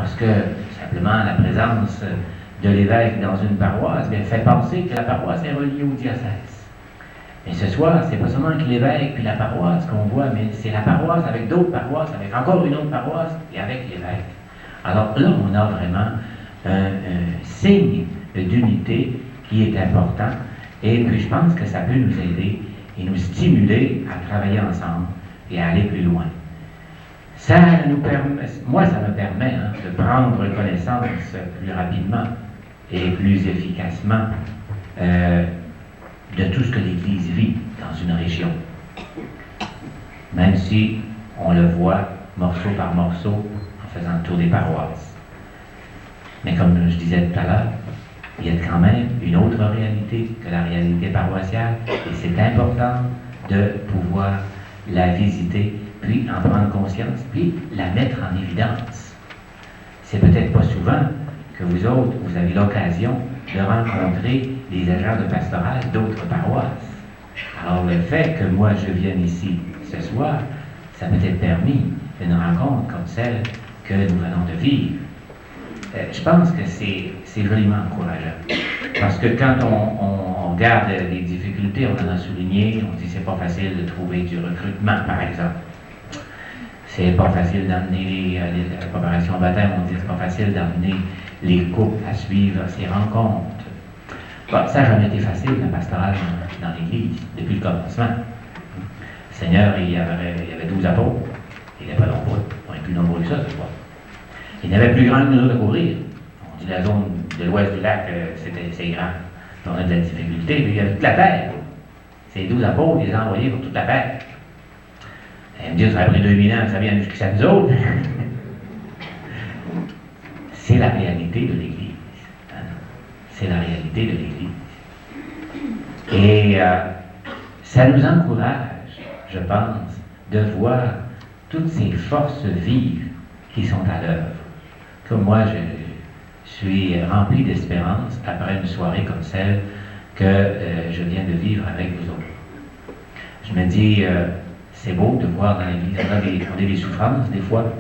parce que simplement la présence de l'évêque dans une paroisse fait penser que la paroisse est reliée au diocèse. Mais ce soir, c'est pas seulement que l'évêque puis la paroisse qu'on voit, mais c'est la paroisse avec d'autres paroisses, avec encore une autre paroisse et avec l'évêque. Alors là, on a vraiment un signe d'unité qui est important, et puis je pense que ça peut nous aider et nous stimuler à travailler ensemble et à aller plus loin. Ça nous permet, moi ça me permet de prendre connaissance plus rapidement et plus efficacement de tout ce que l'Église vit dans une région. Même si on le voit morceau par morceau en faisant le tour des paroisses. Mais comme je disais tout à l'heure, il y a quand même une autre réalité que la réalité paroissiale, et c'est important de pouvoir la visiter, puis en prendre conscience, puis la mettre en évidence. C'est peut-être pas souvent que vous autres, vous avez l'occasion de rencontrer les agents de pastoral d'autres paroisses. Alors le fait que moi je vienne ici ce soir, ça m'a peut-être permis une rencontre comme celle que nous venons de vivre. Je pense que c'est joliment encourageant. Parce que quand on regarde les difficultés, on en a souligné, on dit que c'est pas facile de trouver du recrutement, par exemple. C'est pas facile d'amener la préparation au baptême, on dit que c'est pas facile d'amener les couples à suivre ces rencontres. Bon, ça n'a jamais été facile, la pastorale dans l'Église, depuis le commencement. Le Seigneur, il y avait 12 apôtres, il n'est pas nombreux, on est plus nombreux que ça, ce soir. Il n'avait plus grand que nous autres à couvrir. On dit la zone de l'ouest du lac, c'est grand. On a de la difficulté, mais il y avait toute la terre. Ces 12 apôtres, ils les ont envoyés pour toute la terre. Et me dire, ça a pris 2000 ans, ça vient jusqu'à nous autres. C'est la réalité de l'Église. C'est la réalité de l'Église. Et ça nous encourage, je pense, de voir toutes ces forces vives qui sont à l'œuvre. Comme moi, je suis rempli d'espérance après une soirée comme celle que je viens de vivre avec vous autres. Je me dis, c'est beau de voir dans l'Église, on a des souffrances des fois.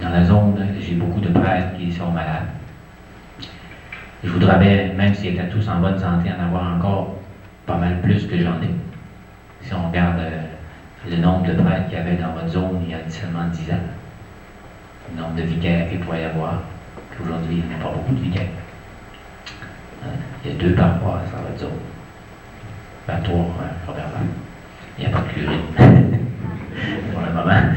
Dans la zone, j'ai beaucoup de prêtres qui sont malades. Je voudrais bien, même s'ils étaient tous en bonne santé, en avoir encore pas mal plus que j'en ai. Si on regarde le nombre de prêtres qu'il y avait dans votre zone il y a seulement 10 ans, le nombre de vicaires qu'il pourrait y avoir, qu'aujourd'hui, il n'y a pas beaucoup de vicaires. Il y a 2 paroisses dans votre zone. Ben 3, probablement. Il n'y a pas de curé. Pour le moment.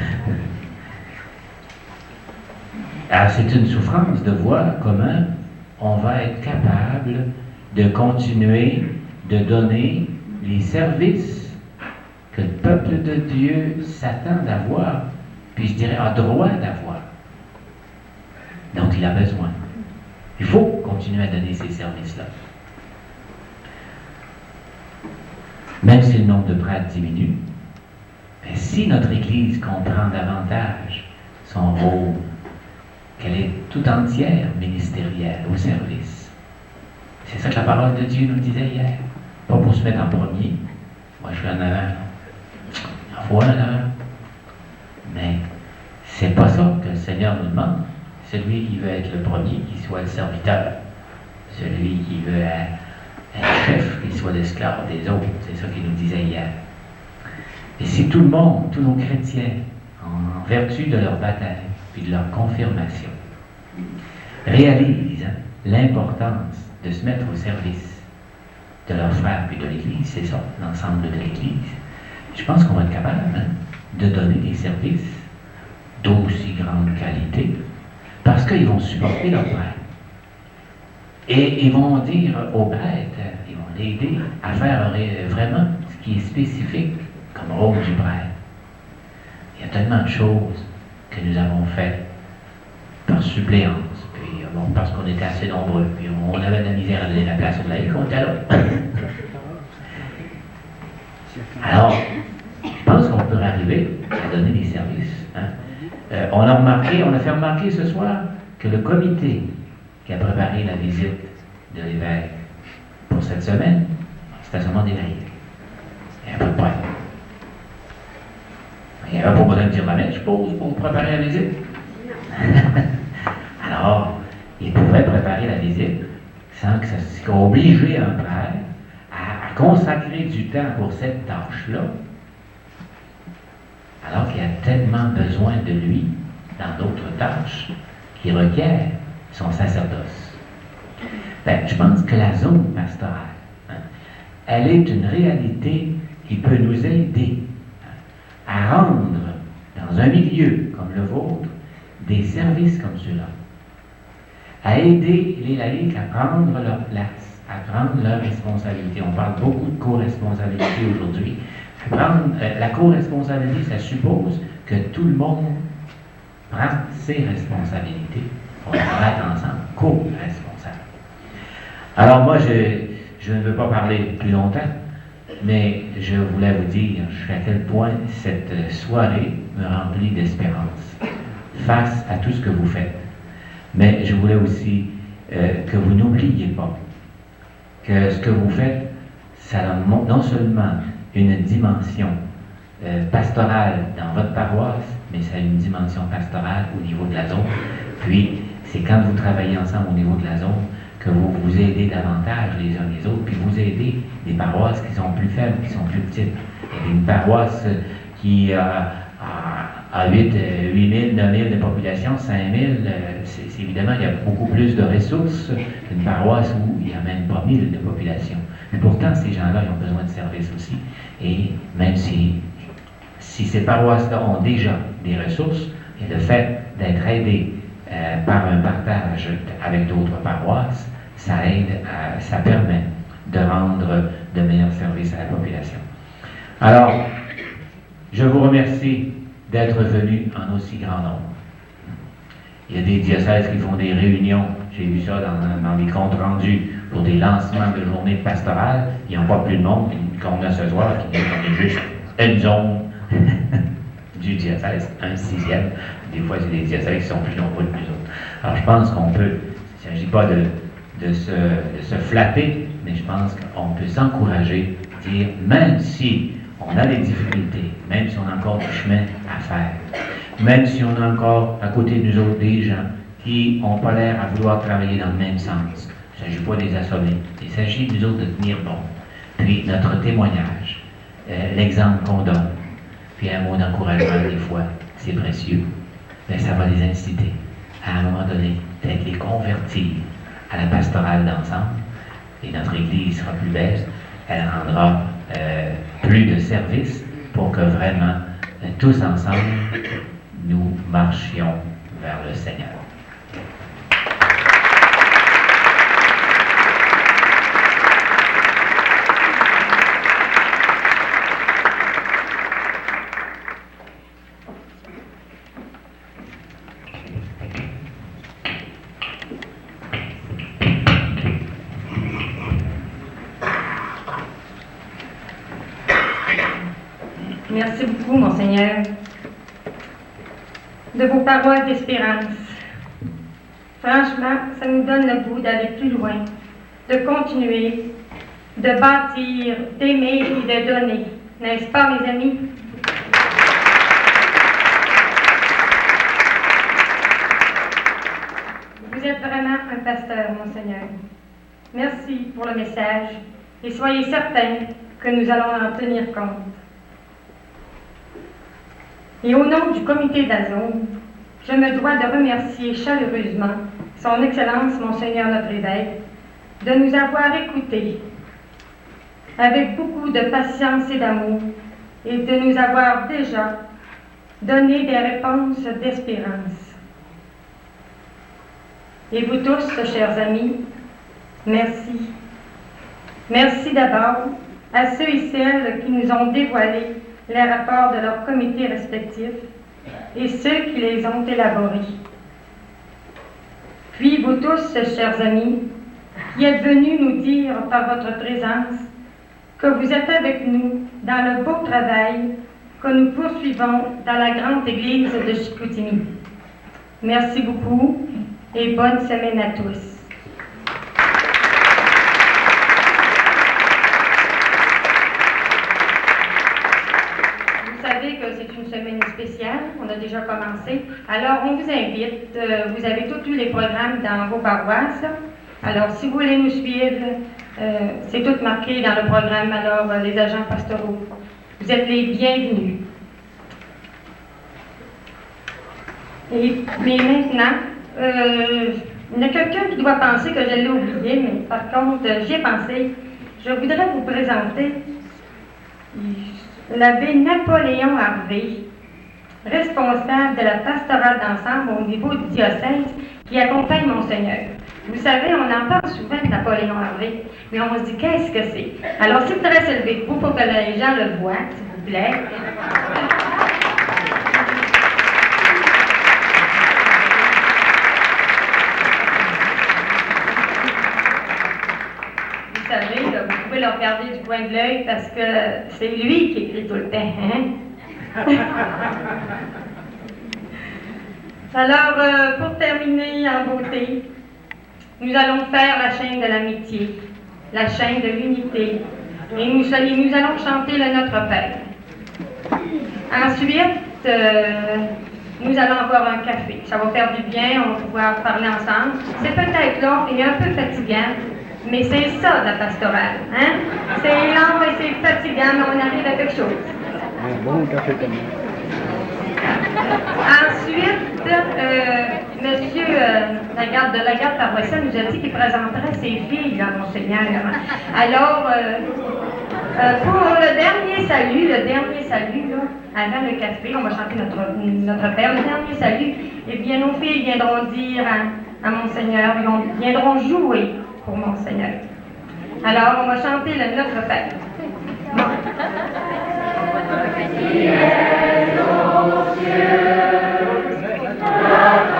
Alors, c'est une souffrance de voir comment on va être capable de continuer de donner les services que le peuple de Dieu s'attend d'avoir, puis je dirais a droit d'avoir, dont il a besoin. Il faut continuer à donner ces services-là. Même si le nombre de prêtres diminue, mais si notre Église comprend davantage son rôle, qu'elle est tout entière ministérielle au service. C'est ça que la parole de Dieu nous disait hier. Pas pour se mettre en premier. Moi, je suis en avant. En foi en avant. Mais c'est pas ça que le Seigneur nous demande. Celui qui veut être le premier, qu'il soit le serviteur. Celui qui veut être chef, qu'il soit l'esclave des autres. C'est ça qu'il nous disait hier. Et si tout le monde, tous nos chrétiens, en vertu de leur baptême, puis de leur confirmation, réalisent l'importance de se mettre au service de leurs frères puis de l'Église, c'est ça, l'ensemble de l'Église. Je pense qu'on va être capable de donner des services d'aussi grande qualité, parce qu'ils vont supporter leurs prêtres. Et ils vont dire aux prêtres, ils vont l'aider à faire vraiment ce qui est spécifique comme rôle du prêtre. Il y a tellement de choses que nous avons fait par suppléance, puis parce qu'on était assez nombreux, puis on avait de la misère à donner la place au laïc, on était là. Alors, je pense qu'on peut arriver à donner des services. On a fait remarquer ce soir que le comité qui a préparé la visite de l'évêque pour cette semaine, c'était seulement des laïcs. Il n'y avait pas de prêtre. Il n'y avait pas besoin de dire la messe, je suppose, pour préparer la visite. Alors, il pouvait préparer la visite sans que ça soit obligé un prêtre à consacrer du temps pour cette tâche-là, alors qu'il a tellement besoin de lui dans d'autres tâches qui requièrent son sacerdoce. Je pense que la zone pastorale, elle est une réalité qui peut nous aider à rendre, dans un milieu comme le vôtre, des services comme ceux-là, à aider les laïcs à prendre leur place, à prendre leur responsabilité. On parle beaucoup de co-responsabilité aujourd'hui. La co-responsabilité, ça suppose que tout le monde prend ses responsabilités. On va être ensemble, co-responsables. Alors moi, je ne veux pas parler plus longtemps, mais je voulais vous dire jusqu'à quel point cette soirée me remplit d'espérance face à tout ce que vous faites. Mais je voulais aussi que vous n'oubliez pas que ce que vous faites, ça a non seulement une dimension pastorale dans votre paroisse, mais ça a une dimension pastorale au niveau de la zone. Puis, c'est quand vous travaillez ensemble au niveau de la zone que vous vous aidez davantage les uns les autres, puis vous aidez des paroisses qui sont plus faibles, qui sont plus petites. Il y a une paroisse qui a 8 000, 9 000 de population, 5 000, c'est évidemment, il y a beaucoup plus de ressources qu'une paroisse où il n'y a même pas 1 000 de population. Mais pourtant, ces gens-là, ils ont besoin de services aussi. Et même si ces paroisses-là ont déjà des ressources, et le fait d'être aidés par un partage avec d'autres paroisses, ça aide, ça permet de rendre de meilleurs services à la population. Alors, je vous remercie d'être venus en aussi grand nombre. Il y a des diocèses qui font des réunions, j'ai vu ça dans les comptes rendus pour des lancements de journées pastorales, il n'y a pas plus de monde qu'on a ce soir, qui est juste une zone du diocèse, un sixième. Des fois, c'est des diocèses qui sont plus nombreux que nous autres. Alors, je pense qu'on peut, il ne s'agit pas de se flatter, mais je pense qu'on peut s'encourager, dire, même si on a des difficultés, même si on a encore du chemin à faire, même si on a encore à côté de nous autres des gens qui n'ont pas l'air à vouloir travailler dans le même sens. Il ne s'agit pas de les assommer. Il s'agit de nous autres de tenir bon. Puis notre témoignage, l'exemple qu'on donne, puis un mot d'encouragement des fois, c'est précieux. Mais ça va les inciter à un moment donné, peut-être les convertir à la pastorale d'ensemble. Et notre Église sera plus belle. Elle rendra plus de services pour que vraiment, tous ensemble, nous marchions vers le Seigneur. Merci beaucoup, Monseigneur, de vos paroles d'espérance. Franchement, ça nous donne le goût d'aller plus loin, de continuer, de bâtir, d'aimer et de donner. N'est-ce pas, mes amis? Vous êtes vraiment un pasteur, Monseigneur. Merci pour le message et soyez certains que nous allons en tenir compte. Et au nom du comité d'Azone, je me dois de remercier chaleureusement Son Excellence Monseigneur notre évêque de nous avoir écoutés avec beaucoup de patience et d'amour et de nous avoir déjà donné des réponses d'espérance. Et vous tous, chers amis, merci. Merci d'abord à ceux et celles qui nous ont dévoilé les rapports de leurs comités respectifs et ceux qui les ont élaborés. Puis vous tous, chers amis, qui êtes venus nous dire par votre présence que vous êtes avec nous dans le beau travail que nous poursuivons dans la grande église de Chicoutimi. Merci beaucoup et bonne semaine à tous. Vous savez que c'est une semaine spéciale. On a déjà commencé. Alors, on vous invite. Vous avez tous eu les programmes dans vos paroisses. Alors, si vous voulez nous suivre, c'est tout marqué dans le programme. Alors, les agents pastoraux, vous êtes les bienvenus. Mais maintenant, il y a quelqu'un qui doit penser que je l'ai oublié, mais par contre, j'y ai pensé. Je voudrais vous présenter l'abbé Napoléon Harvey, responsable de la pastorale d'ensemble au niveau du diocèse qui accompagne Monseigneur. Vous savez, on en parle souvent de Napoléon Harvey, mais on se dit qu'est-ce que c'est? Alors, s'il vous plaît, levez-vous pour que les gens le voient, s'il vous plaît. Vous savez, là, vous pouvez le regarder du coin de l'œil parce que c'est lui qui écrit tout le temps. Hein? Alors, pour terminer en beauté, nous allons faire la chaîne de l'amitié, la chaîne de l'unité, et nous allons chanter le Notre Père. Ensuite, nous allons avoir un café. Ça va faire du bien, on va pouvoir parler ensemble. C'est peut-être long et un peu fatigant, mais c'est ça la pastorale. Hein? C'est long et c'est fatigant, mais on arrive à quelque chose. Un bon café comme ça. Ensuite, monsieur la garde paroissiale nous a dit qu'il présenterait ses filles, là, Monseigneur. Alors, pour le dernier salut, là, avant le café, on va chanter notre Père, le dernier salut, eh bien, nos filles viendront dire à Monseigneur, ils viendront jouer pour Monseigneur. Alors, on va chanter le Notre Père. Bon. Qui est aux cieux, notre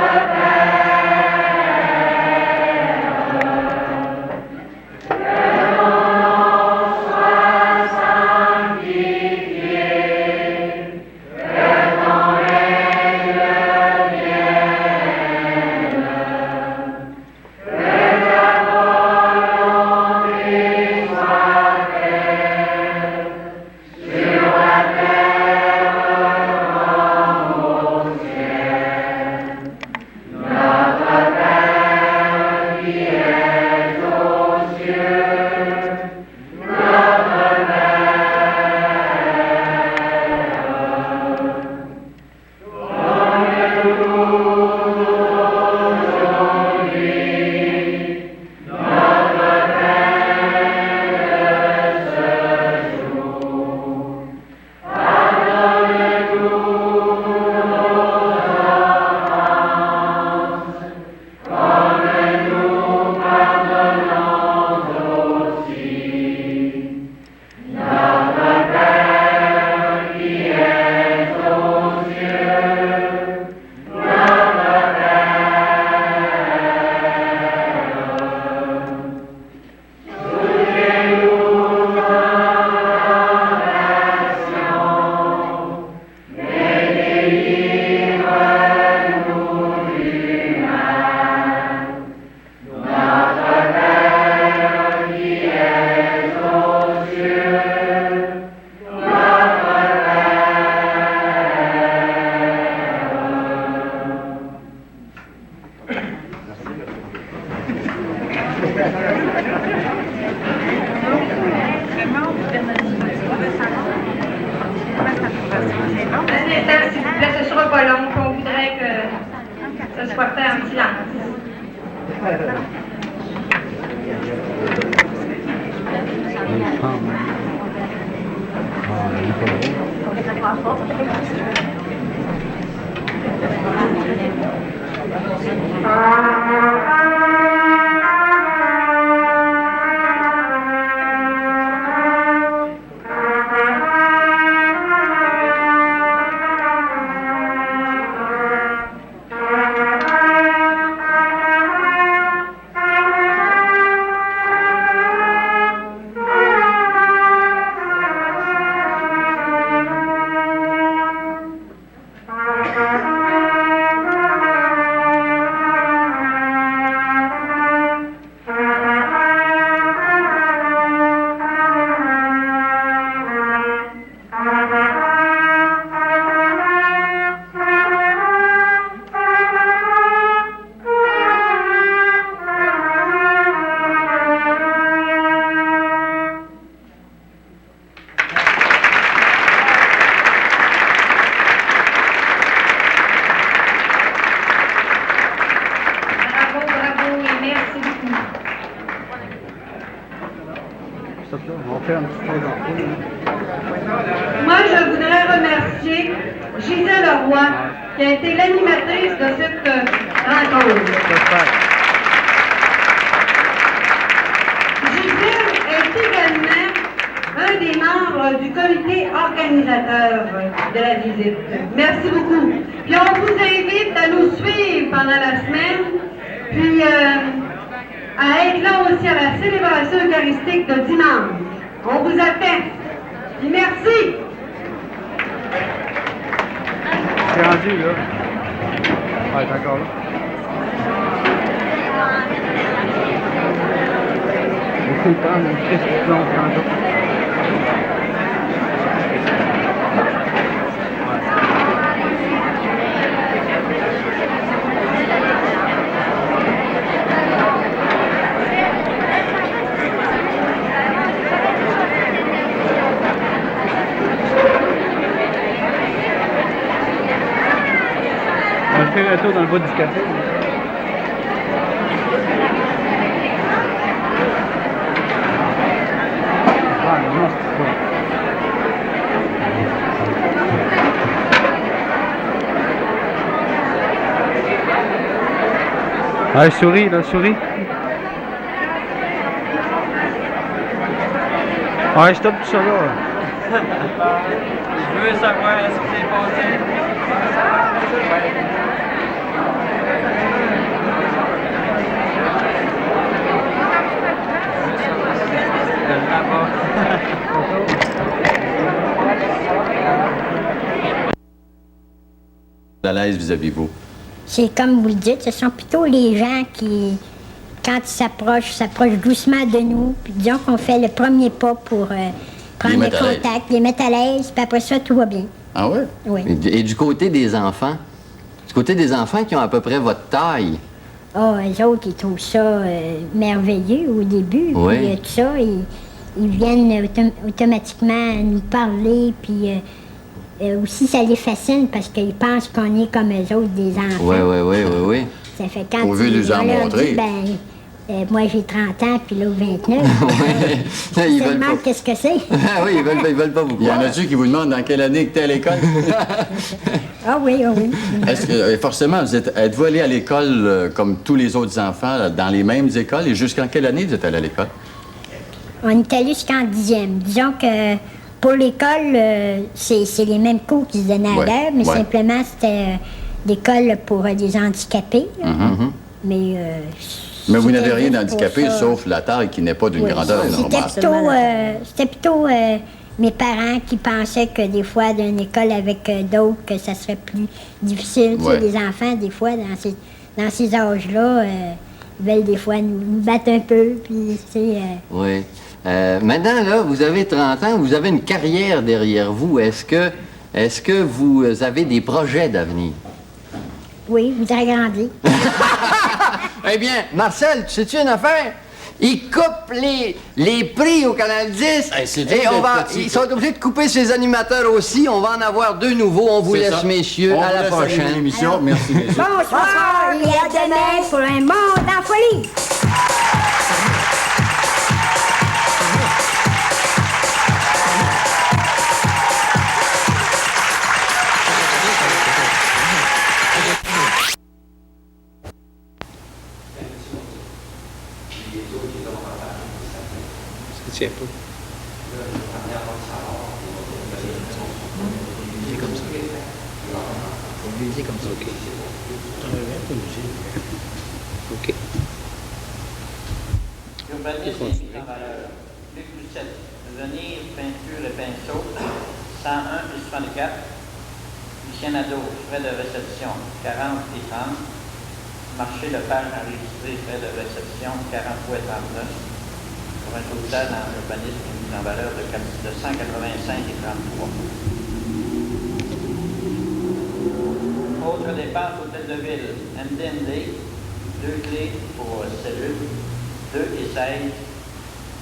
Ce sera pas long, qu'on voudrait que ce soit fait en silence. ça. On fait un petit tour d'ampoule. Moi, je voudrais remercier Gisèle Leroy, qui a été l'animatrice de cette rencontre. Gisèle est également un des membres du comité organisateur de la visite. Merci beaucoup. Puis on vous invite à nous suivre pendant la semaine, puis à être là aussi à la célébration eucharistique de dimanche. On vous attend. Puis merci. C'est rendu, là. Ouais, c'est encore là. Beaucoup de temps, mais qu'est-ce que tu en prends? On va faire un tour dans le bas du café. Ah non, c'est pas. Ah, souris, là, souris. Ah, stop tout ça là. Je veux savoir ce qui s'est passé. À l'aise vis-à-vis vous. C'est comme vous le dites, ce sont plutôt les gens qui, quand ils s'approchent doucement de nous, puis disons qu'on fait le premier pas pour prendre le contact, les mettre à l'aise, puis après ça, tout va bien. Ah ouais? Oui. Et du côté des enfants? Du côté des enfants qui ont à peu près votre taille? Ah, eux autres, ils trouvent ça merveilleux au début, Oui. puis tout ça, ils viennent automatiquement nous parler, puis aussi ça les fascine parce qu'ils pensent qu'on est comme eux autres, des enfants. Oui. Ça fait quand On veut les en on leur montrer. dit, moi j'ai 30 ans, puis l'autre 29. Ils Ils se veulent demandent pas. qu'est-ce que c'est. Ah oui, ils veulent pas vous Il y en croire. a-tu qui vous demandent dans quelle année que tu es à l'école? Ah oui, ah oui. Est-ce que, forcément, êtes-vous allé à l'école comme tous les autres enfants, là, dans les mêmes écoles? Et jusqu'en quelle année vous êtes allé à l'école? On est allé jusqu'en 10e. Disons que pour l'école, c'est les mêmes cours qui se donnaient à Ouais, l'heure, mais ouais. simplement c'était l'école pour des handicapés. là. Mais Mais vous c'était n'avez rien juste d'handicapé, pour ça. sauf la taille qui n'est pas d'une Oui, grandeur normale. C'était plutôt mes parents qui pensaient que des fois, d'une école avec d'autres, que ça serait plus difficile. Tu sais, Ouais. les enfants, des fois, dans ces âges-là, ils veulent des fois nous battre un peu. Puis, tu sais, Oui. Maintenant, là, vous avez 30 ans, vous avez une carrière derrière vous. Est-ce que vous avez des projets d'avenir? oui, vous agrandissez. Eh bien, Marcel, tu sais-tu une affaire? Ils coupent les prix au Canal 10 c'est et dur d'être petit. ils sont obligés de couper ces animateurs aussi. On va en avoir deux nouveaux. On vous C'est laisse, ça. messieurs. On À vous la laisse aller prochaine. l'émission. Merci, messieurs. Bonsoir et à demain pour un monde en folie. C'est pas. Comme ça. On visait comme ça. OK. OK. Urbanisme et mise en valeur. Luc Lucette. Venir, peinture et pinceau. 101 plus 64. Lucien Nadeau. Frais de réception. 40 et 30. Marché le père enregistré. Frais de réception. 43 et 39. Pour un total en urbanisme et mise en valeur de 185 et 33. Autres dépenses, hôtel de ville, MDND, 2 clés pour cellule, 2 et 16,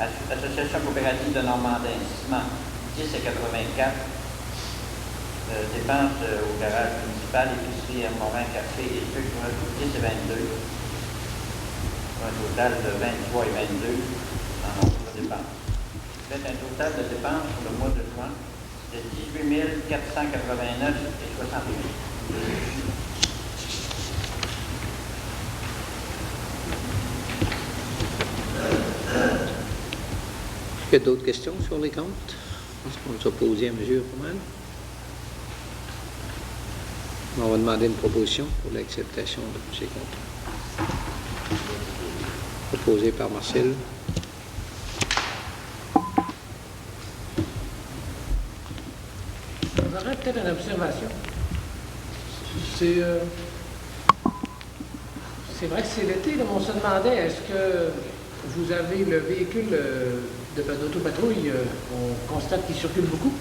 Association coopérative de Normandin, ciment, 10 et 84, dépenses au garage municipal, épicerie, Morin, café et sucre, 10 et 22, pour un total de 23 et 22 en autres dépenses. fait un total de dépenses pour le mois de juin de 18 489 et 68. Est-ce qu'il y a d'autres questions sur les comptes? Est-ce qu'on les a posées à mesure pas mal? On va demander une proposition pour l'acceptation de ces comptes. Proposé par Marcel. J'aurais peut-être une observation. C'est vrai que c'est l'été, donc on se demandait, est-ce que vous avez le véhicule d'autopatrouille, on constate qu'il circule beaucoup,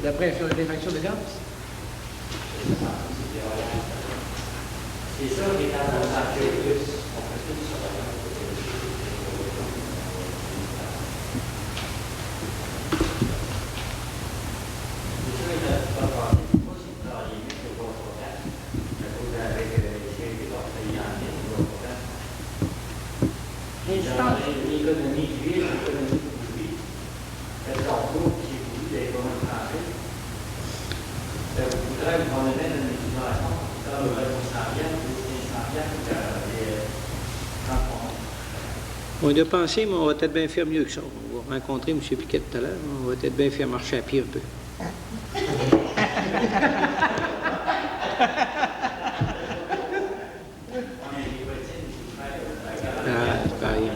d'après les factures de gaz? C'est ça qui est à l'économie d'huile, l'économie de produits, parce qu'en gros, si vous voulez des communs français, ça vous coûterait une grande même une estimation, ça va être 500 des transports. On a pensé, mais on va peut-être bien faire mieux que ça. On va rencontrer M. Piquet tout à l'heure. On va peut-être bien faire marcher à pied un peu.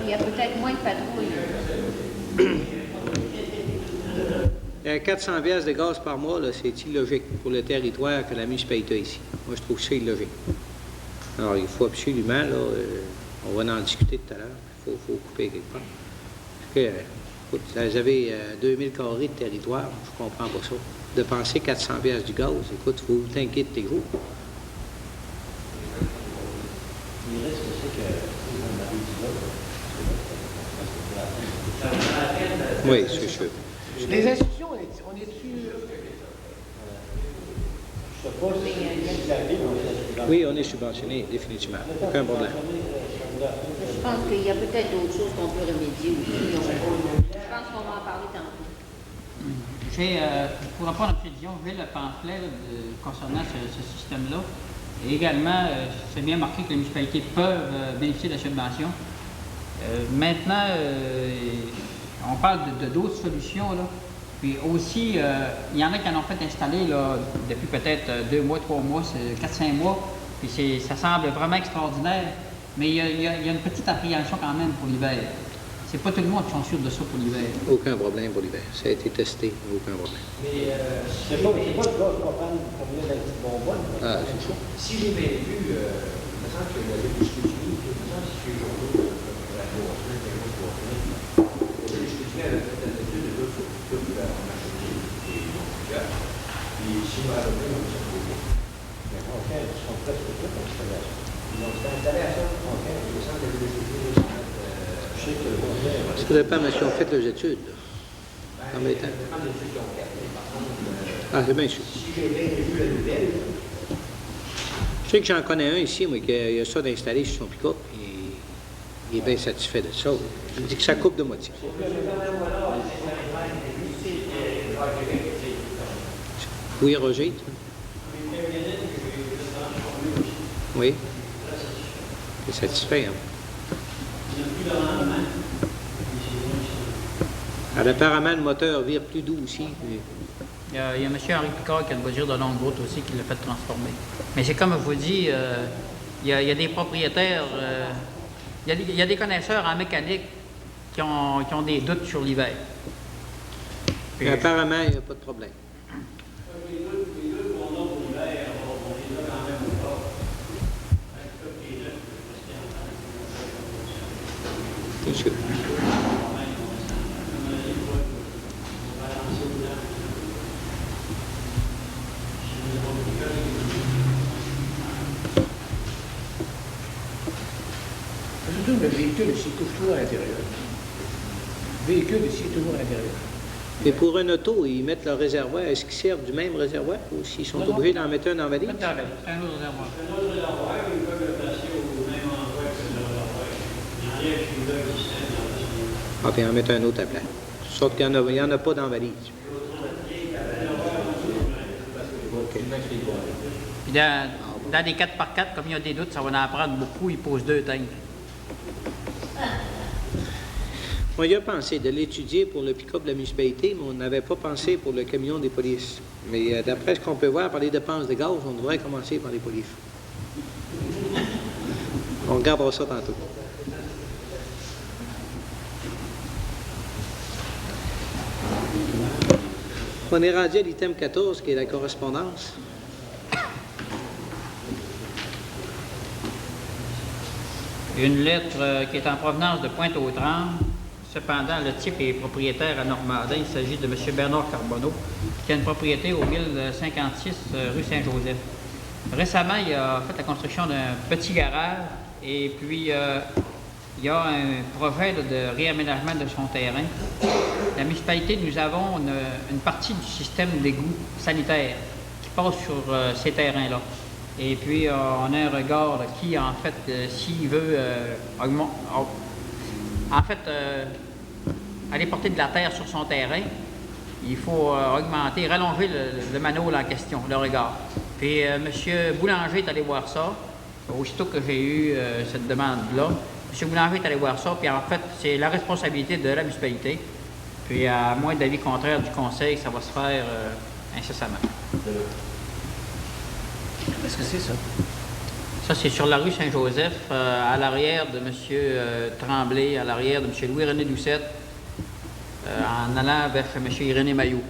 Il y a peut-être moins de patrouilles. Il y a 400 piastres de gaz par mois, là, c'est illogique pour le territoire que la municipalité a ici. Moi, je trouve ça illogique. Alors, il faut absolument, là, on va en discuter tout à l'heure, il faut couper quelque part. Parce que, écoute, vous avez 2000 carrés de territoire, je comprends pas ça. De penser 400 piastres du gaz, écoute, il faut t'inquiéter tes jours. Oui, c'est sûr. Les institutions, on est-tu... Oui, on est subventionné, définitivement. Aucun problème. Je pense qu'il y a peut-être d'autres choses qu'on peut remédier aussi. Je pense qu'on va en parler tantôt. Pour répondre à M. Dion, j'ai le pamphlet concernant ce système-là. Et également, c'est bien marqué que les municipalités peuvent bénéficier de la subvention. Maintenant, on parle de d'autres solutions, là. Puis aussi, il y en a qui en ont fait installer là, depuis peut-être 2 mois, 3 mois, 4-5 mois. Puis ça semble vraiment extraordinaire. Mais il y a une petite appréhension quand même pour l'hiver. C'est pas tout le monde qui sont sûrs de ça pour l'hiver. Aucun problème pour l'hiver. Ça a été testé, aucun problème. Mais c'est pas le gaz propane comme il y a dans la petite bonbonne. Ah, c'est ça. Si j'ai bien vu, il me semble que la déboucherie du Loup, il me semble que c'est journaux, la Bourse-Nette, la Bourse-Nette. La déboucherie avait fait l'habitude de l'autre sur toute la marchandise et non plus. Puis si on va revenir, on s'en trouve. Mais en fait, ils sont presque tous en installation. Donc, c'est installation, en fait, il me semble que la déboucherie Ça dépend de si on fait les études. En même temps. Ah, c'est bien sûr. Je sais que j'en connais un ici, moi, qui a ça d'installer sur son pick-up, et il est bien satisfait de ça. Il dit que ça coupe de moitié. Oui, Roger? Oui. C'est satisfait, hein? Alors, apparemment, le moteur vire plus doux aussi. Il y a M. Henri Picard qui a une voiture de longue route aussi qui l'a fait transformer. Mais c'est comme je vous dis, il y a des propriétaires, il y a des connaisseurs en mécanique qui ont des doutes sur l'hiver. Apparemment, il n'y a pas de problème. C'est sûr. Surtout, le véhicule ici touche toujours à l'intérieur. Le véhicule ici est toujours à l'intérieur. Mais pour un auto, ils mettent leur réservoir. Est-ce qu'ils servent du même réservoir ou s'ils sont obligés d'en mettre un dans la valise? C'est un autre réservoir. Un autre réservoir, ils peuvent le placer au même endroit que le réservoir. Il enlève une existante dans la Ah, puis en mettre un autre à plat. Sauf qu'il n'y en a pas dans la valise. Puis dans des 4x4, comme il y a des doutes, ça va en prendre beaucoup, ils posent 2 tanks. On y a pensé de l'étudier pour le pick-up de la municipalité, mais on n'avait pas pensé pour le camion des polices. Mais d'après ce qu'on peut voir par les dépenses de gaz, on devrait commencer par les polices. On regardera ça tantôt. On est rendu à l'item 14, qui est la correspondance. Une lettre qui est en provenance de Pointe-aux-Trembles. Cependant, le type est propriétaire à Normandin. Il s'agit de M. Bernard Carbonneau, qui a une propriété au 1056 rue Saint-Joseph. Récemment, il a fait la construction d'un petit garage et puis il y a un projet de réaménagement de son terrain. La municipalité, nous avons une partie du système d'égout sanitaire qui passe sur ces terrains-là. Et puis, on a un regard qui, en fait, s'il veut aller porter de la terre sur son terrain, il faut rallonger le manhole en question, le regard. Puis, M. Boulanger est allé voir ça, aussitôt que j'ai eu cette demande-là. M. Boulanger est allé voir ça, puis en fait, c'est la responsabilité de la municipalité. Puis, à moins d'avis contraire du conseil, ça va se faire incessamment. Qu'est-ce que c'est, ça? Ça, c'est sur la rue Saint-Joseph, à l'arrière de M. Tremblay, à l'arrière de M. Louis-René Doucette, en allant vers M. Irénée Mailloux.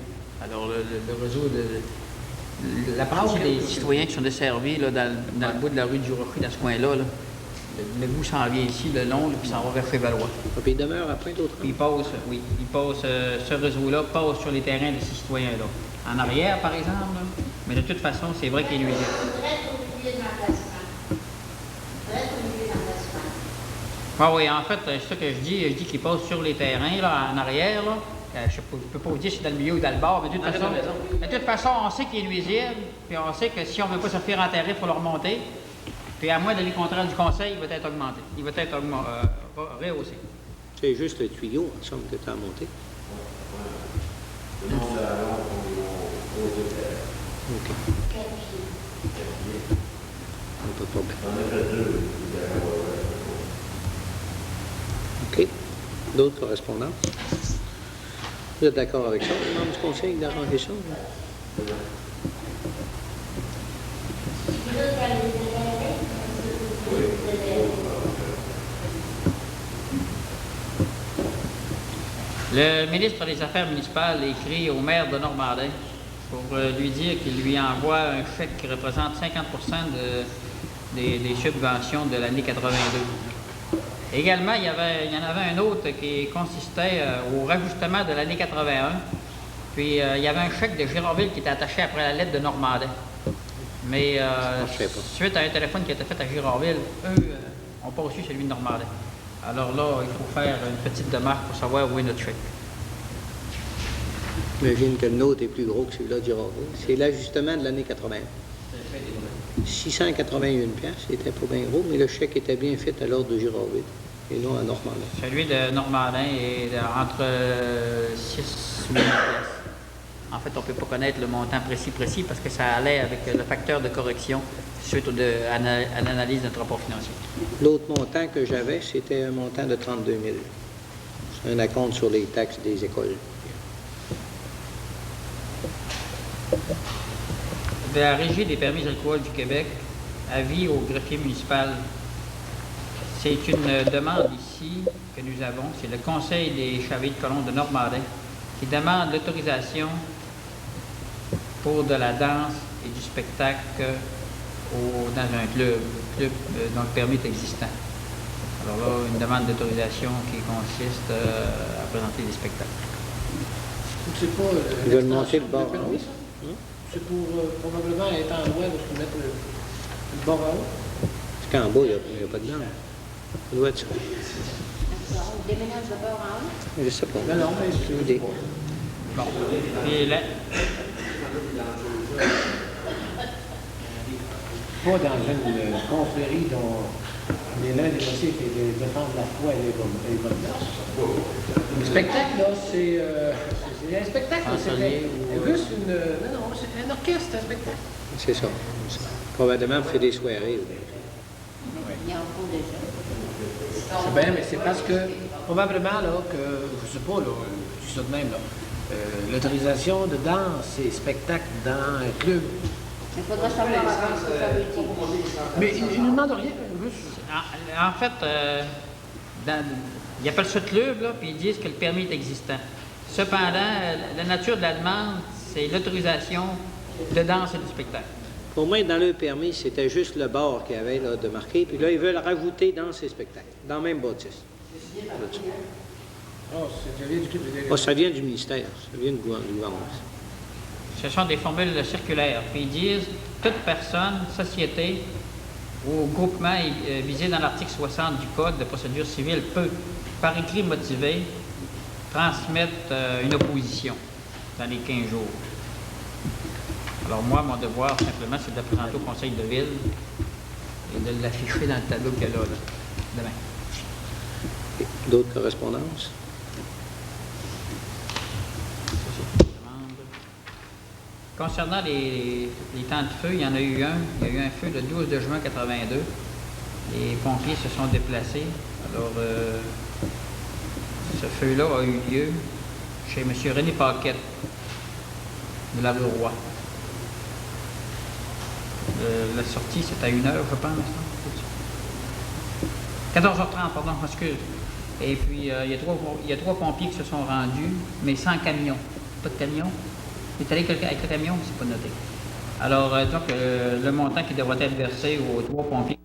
Alors, le réseau la partie des citoyens qui sont desservis là, dans le bout de la rue du Rocher, dans ce coin-là, là, le bout s'en vient ici, le long, là, puis s'en va vers Févalois. Puis il demeure à Pointe-aux-Trembles? Il passe, ce réseau-là passe sur les terrains de ces citoyens-là. En arrière, par exemple, là, mais de toute façon, c'est vrai qu'il est nuisible. Ah oui, en fait, c'est ça que je dis qu'il passe sur les terrains, là, en arrière, là. Je ne peux pas vous dire si c'est dans le milieu ou dans le bord, mais de toute façon, on sait qu'il est nuisible, puis on sait que si on ne veut pas se faire enterrer, il faut le remonter. Puis à moins d'aller contraire du conseil, il va être augmenté. Il va être rehaussé. C'est juste le tuyau, en somme, que tu as monté. OK. Pas de problème. OK. D'autres correspondances? Vous êtes d'accord avec ça, le membre du conseil, d'arranger ça? Le ministre des Affaires municipales écrit au maire de Normandin pour lui dire qu'il lui envoie un chèque qui représente 50% des subventions de l'année 82. Également, il y en avait un autre qui consistait au rajustement de l'année 81. Puis, il y avait un chèque de Girardville qui était attaché après la lettre de Normandin. Mais suite à un téléphone qui a été fait à Girardville, eux n'ont pas reçu celui de Normandin. Alors là, il faut faire une petite démarche pour savoir où est notre chèque. J'imagine que le nôtre est plus gros que celui-là de Girardville. C'est l'ajustement de l'année 81. 681 piastres, c'était pas bien gros, mais le chèque était bien fait à l'ordre de Girardville et non à Normandin. Celui de Normandin est entre 6 ou 8 piastres. En fait, on ne peut pas connaître le montant précis parce que ça allait avec le facteur de correction suite à l'analyse de notre rapport financier. L'autre montant que j'avais, c'était un montant de 32 000. C'est un acompte sur les taxes des écoles. De la Régie des permis d'alcool du Québec, avis au greffier municipal. C'est une demande ici que nous avons. C'est le Conseil des Chevaliers de Colombe de Normandin qui demande l'autorisation pour de la danse et du spectacle dans un club dont le permis est existant. Alors là, une demande d'autorisation qui consiste à présenter des spectacles. C'est pas Ils veulent monter le bord en haut. C'est pour probablement être en droit de mettre le bord en haut. Parce qu'en bas, il n'y a pas de danse. Ça doit être ça. On déménage de bord en haut? Je sais pas. Non, mais c'est une idée. Bon. Et là, pas dans une confrérie dont l'un des motifs est de défendre la foi et les bonnes mœurs. Le spectacle, là, c'est un spectacle. C'est juste une... Non, c'est un orchestre, c'est un spectacle. C'est ça. Probablement, on fait des soirées. Il y a un cours déjà. C'est bien, mais c'est parce que, probablement, là, que, je sais pas, là, je dis ça de même, là, l'autorisation de danse et spectacle dans un club. Il faudra savoir ce que ça veut dire. Mais il ne demande rien. En fait, ils appellent ça club, là, puis ils disent que le permis est existant. Cependant, la nature de la demande, c'est l'autorisation de danse et de spectacle. Pour moi, dans le permis, c'était juste le bord qu'il y avait là, de marquer. Puis là, ils veulent rajouter dans ces spectacles, dans le même bâtisse. Ça vient du ministère, ça vient du gouvernement. Ce sont des formules circulaires. Puis ils disent toute personne, société ou groupement visé dans l'article 60 du Code de procédure civile peut, par écrit motivé, transmettre une opposition dans les 15 jours. Alors moi, mon devoir, simplement, c'est de la présenter au conseil de ville et de l'afficher dans le tableau qu'il y a là, demain. D'autres correspondances? Concernant les temps de feu, il y en a eu un. Il y a eu un feu le 12 de juin 82. Les pompiers se sont déplacés. Alors, ce feu-là a eu lieu chez M. René Paquette de la Roi. La sortie, c'est à 1h, je pense. 14h30, pardon, excuse. Et puis, il y a 3 pompiers qui se sont rendus, mais sans camion. Pas de camion. Il est allé avec le camion, c'est pas noté. Alors, donc, le montant qui devrait être versé aux 3 pompiers